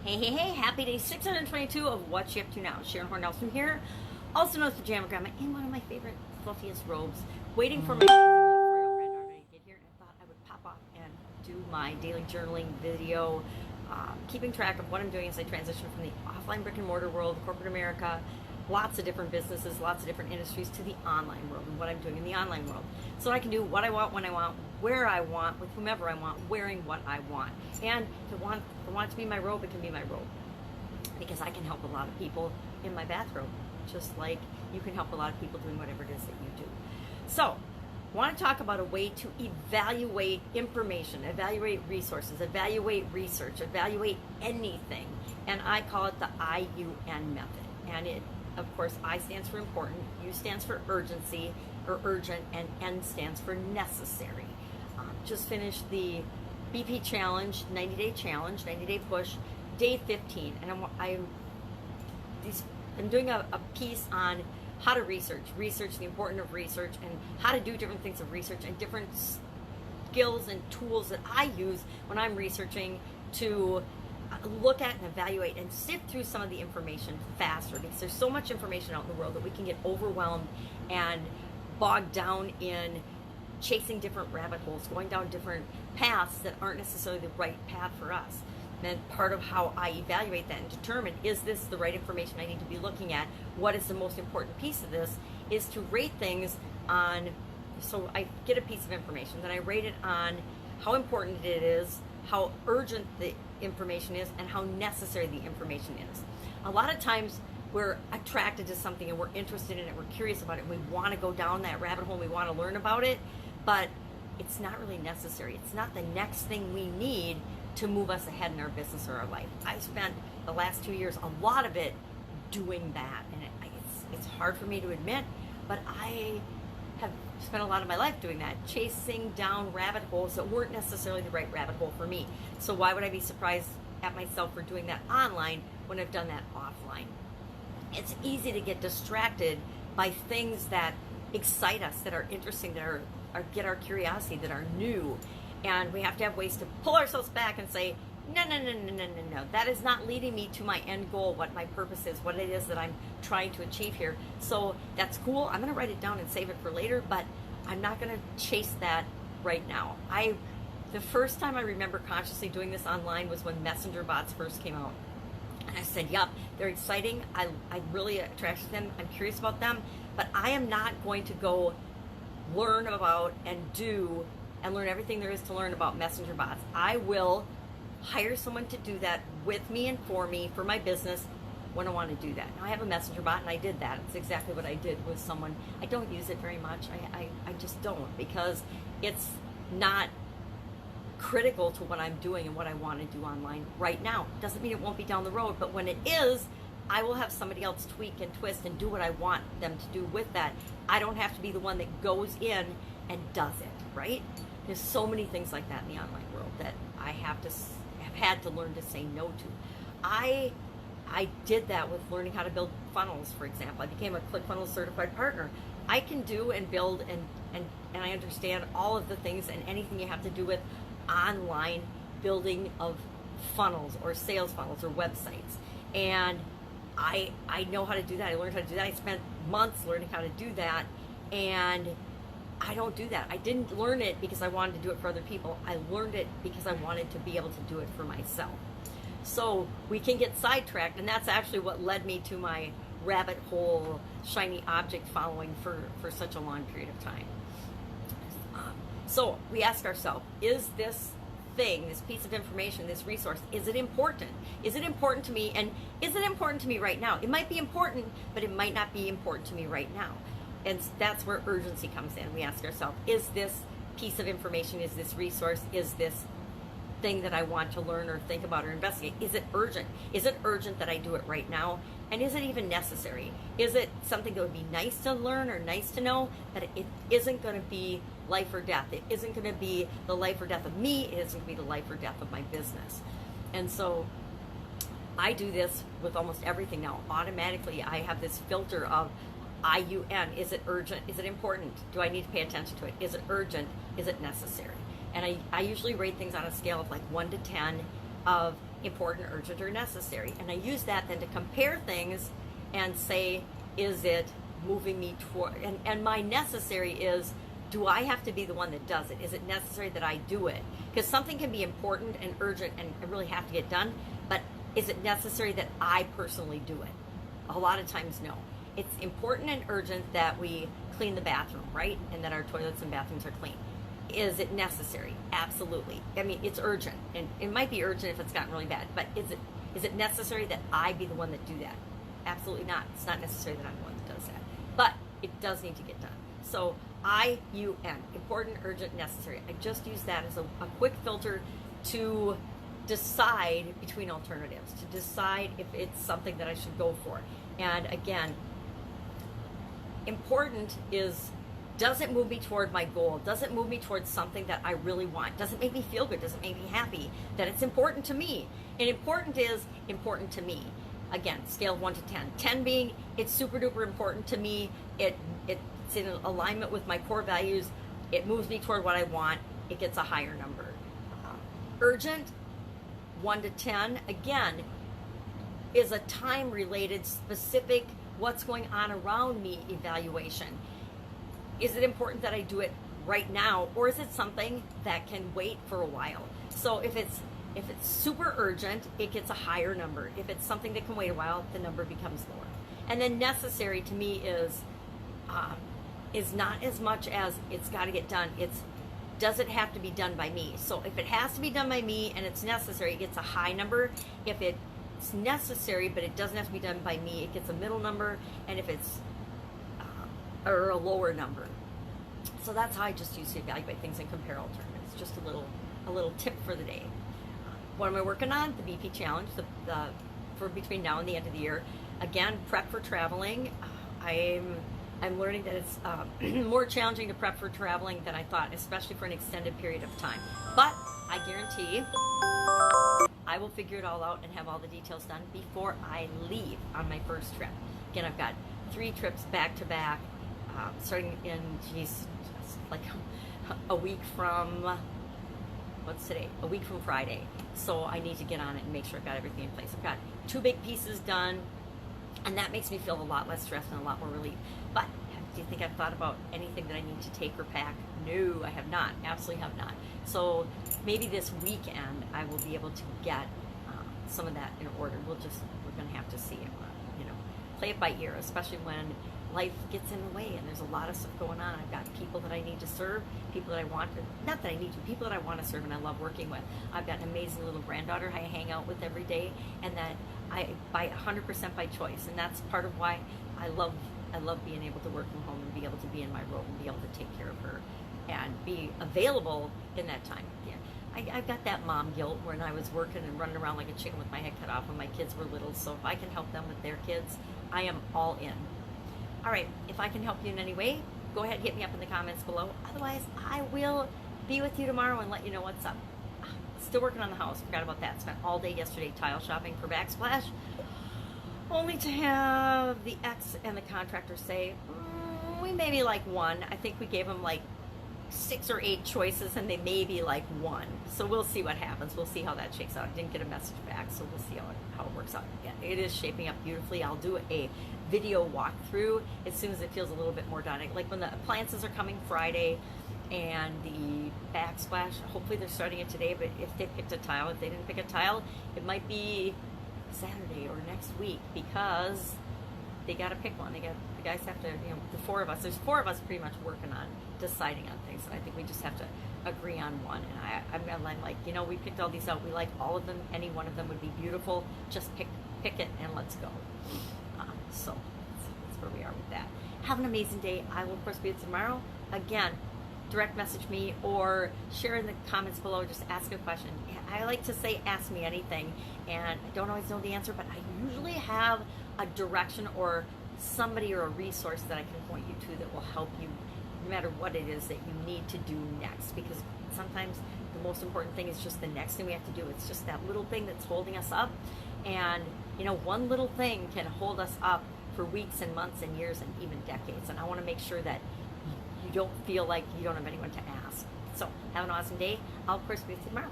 Hey, happy day 622 of What You Up To Now. Sharon Horne-Ellstrom here, also known as Pajama Grandma, in one of my favorite fluffiest robes, waiting for my royal granddaughter to get here, and I thought I would pop off and do my daily journaling video, keeping track of what I'm doing as I transition from the offline brick and mortar world, corporate America, lots of different businesses, lots of different industries, to the online world and what I'm doing in the online world. So I can do what I want, when I want, where I want, with whomever I want, wearing what I want. And if I want it to be my robe, it can be my robe. Because I can help a lot of people in my bathrobe, just like you can help a lot of people doing whatever it is that you do. So, I want to talk about a way to evaluate information, evaluate resources, evaluate research, evaluate anything. And I call it the IUN method. And it, of course, I stands for important, U stands for urgency or urgent, and N stands for necessary. Just finished the BP challenge, 90-day challenge, 90-day push, day 15, and I'm doing a piece on how to research, the importance of research, and how to do different things of research, and different skills and tools that I use when I'm researching to look at and evaluate and sift through some of the information faster, because there's so much information out in the world that we can get overwhelmed and bogged down in chasing different rabbit holes, going down different paths that aren't necessarily the right path for us. And then part of how I evaluate that and determine, is this the right information I need to be looking at? What is the most important piece of this? Is to rate things on, so I get a piece of information, then I rate it on how important it is, how urgent the information is, and how necessary the information is. A lot of times we're attracted to something and we're interested in it, we're curious about it, and we want to go down that rabbit hole, and we want to learn about it, but it's not really necessary. It's not the next thing we need to move us ahead in our business or our life. I spent the last 2 years, a lot of it, doing that, and it's hard for me to admit, but I have spent a lot of my life doing that, chasing down rabbit holes that weren't necessarily the right rabbit hole for me. So why would I be surprised at myself for doing that online when I've done that offline? It's easy to get distracted by things that excite us, that are interesting, that are get our curiosity, that are new, and we have to have ways to pull ourselves back and say, no, that is not leading me to my end goal, what my purpose is, what it is that I'm trying to achieve here. So that's cool, I'm going to write it down and save it for later, but I'm not going to chase that right now. The first time I remember consciously doing this online was when messenger bots first came out. And I said, yep, they're exciting, I really attracted to them, I'm curious about them, but I am not going to go learn about and learn everything there is to learn about messenger bots. I will hire someone to do that with me and for me, for my business, when I want to do that. Now I have a messenger bot, and I did that. It's exactly what I did with someone. I don't use it very much. I just don't, because it's not critical to what I'm doing and what I want to do online right now. Doesn't mean it won't be down the road, but when it is, I will have somebody else tweak and twist and do what I want them to do with that. I don't have to be the one that goes in and does it, right? There's so many things like that in the online world that I have had to learn to say no to. I did that with learning how to build funnels, for example. I became a ClickFunnels certified partner. I can do and build and I understand all of the things and anything you have to do with online building of funnels or sales funnels or websites. And I know how to do that. I learned how to do that. I spent months learning how to do that, and I don't do that. I didn't learn it because I wanted to do it for other people. I learned it because I wanted to be able to do it for myself. So we can get sidetracked, and that's actually what led me to my rabbit hole, shiny object following for such a long period of time. So we ask ourselves, is this thing, this piece of information, this resource, is it important? Is it important to me? And is it important to me right now? It might be important, but it might not be important to me right now. And that's where urgency comes in. We ask ourselves, is this piece of information, is this resource, is this thing that I want to learn or think about or investigate, is it urgent? Is it urgent that I do it right now? And is it even necessary? Is it something that would be nice to learn or nice to know, but it isn't going to be life or death? It isn't going to be the life or death of me. It isn't going to be the life or death of my business. And so I do this with almost everything now. Automatically, I have this filter of IUN. Is it urgent? Is it important? Do I need to pay attention to it? Is it urgent? Is it necessary? And I usually rate things on a scale of like 1 to 10 of important, urgent, or necessary. And I use that then to compare things and say, is it moving me toward, and my necessary is, do I have to be the one that does it? Is it necessary that I do it? Because something can be important and urgent and really have to get done, but is it necessary that I personally do it? A lot of times, no. It's important and urgent that we clean the bathroom, right? And that our toilets and bathrooms are clean. Is it necessary? Absolutely. I mean, it's urgent, and it might be urgent if it's gotten really bad, but is it necessary that I be the one that do that? Absolutely not. It's not necessary that I'm the one that does that, but it does need to get done. So IUN, important, urgent, necessary. I just use that as a quick filter to decide between alternatives, to decide if it's something that I should go for. And again, important is, does it move me toward my goal? Does it move me towards something that I really want? Does it make me feel good? Does it make me happy? That it's important to me. And important is important to me. Again, scale of 1 to 10. 10 being, it's super duper important to me. It's in alignment with my core values. It moves me toward what I want. It gets a higher number. Urgent, 1 to 10, again, is a time-related, specific, what's going on around me evaluation. Is it important that I do it right now, or is it something that can wait for a while? So if it's super urgent, it gets a higher number. If it's something that can wait a while, the number becomes lower. And then necessary to me is not as much as it's got to get done. It's, does it have to be done by me? So if it has to be done by me and it's necessary, it gets a high number. If it's necessary but it doesn't have to be done by me, it gets a middle number. And if it's or a lower number. So that's how I just use to evaluate things and compare alternatives. Just a little tip for the day. What am I working on? The BP challenge, for between now and the end of the year. Again, prep for traveling. I'm learning that it's more challenging to prep for traveling than I thought, especially for an extended period of time. But I guarantee I will figure it all out and have all the details done before I leave on my first trip. Again, I've got 3 trips back to back, starting in, like a week from, what's today? A week from Friday. So I need to get on it and make sure I've got everything in place. I've got 2 big pieces done, and that makes me feel a lot less stressed and a lot more relief. But do you think I've thought about anything that I need to take or pack? No, I have not. Absolutely have not. So maybe this weekend I will be able to get some of that in order. We're going to have to see, play it by ear, especially when life gets in the way and there's a lot of stuff going on. I've got people that I need to serve, people that I want to, not that I need to, people that I want to serve and I love working with. I've got an amazing little granddaughter I hang out with every day, and that I, by 100% by choice, and that's part of why I love being able to work from home and be able to be in my role and be able to take care of her and be available in that time. Yeah. I've got that mom guilt when I was working and running around like a chicken with my head cut off when my kids were little, so if I can help them with their kids, I am all in. All right, if I can help you in any way, go ahead and hit me up in the comments below. Otherwise, I will be with you tomorrow and let you know what's up. Still working on the house, forgot about that. Spent all day yesterday tile shopping for backsplash, only to have the ex and the contractor say, we maybe like 1. I think we gave them like 6 or 8 choices and they maybe like 1. So we'll see what happens. We'll see how that shakes out. I didn't get a message back, so we'll see how it works out. Yeah, it is shaping up beautifully. I'll do a video walkthrough as soon as it feels a little bit more done. Like when the appliances are coming Friday and the backsplash, hopefully they're starting it today, but if they picked a tile, if they didn't pick a tile, it might be Saturday or next week, because they got to pick one. The guys have to, the 4 of us, there's 4 of us pretty much working on deciding on things, and I think we just have to agree on one. And I'm like, we picked all these out, we like all of them, any one of them would be beautiful, just pick it and let's go. So that's where we are with that. Have an amazing day. I will of course be with you tomorrow. Again, direct message me or share in the comments below, just ask a question. I like to say ask me anything, and I don't always know the answer, but I usually have a direction or somebody or a resource that I can point you to that will help you no matter what it is that you need to do next, because sometimes the most important thing is just the next thing we have to do. It's just that little thing that's holding us up, and one little thing can hold us up for weeks and months and years and even decades, and I want to make sure that you don't feel like you don't have anyone to ask. So have an awesome day. I'll of course be with you tomorrow.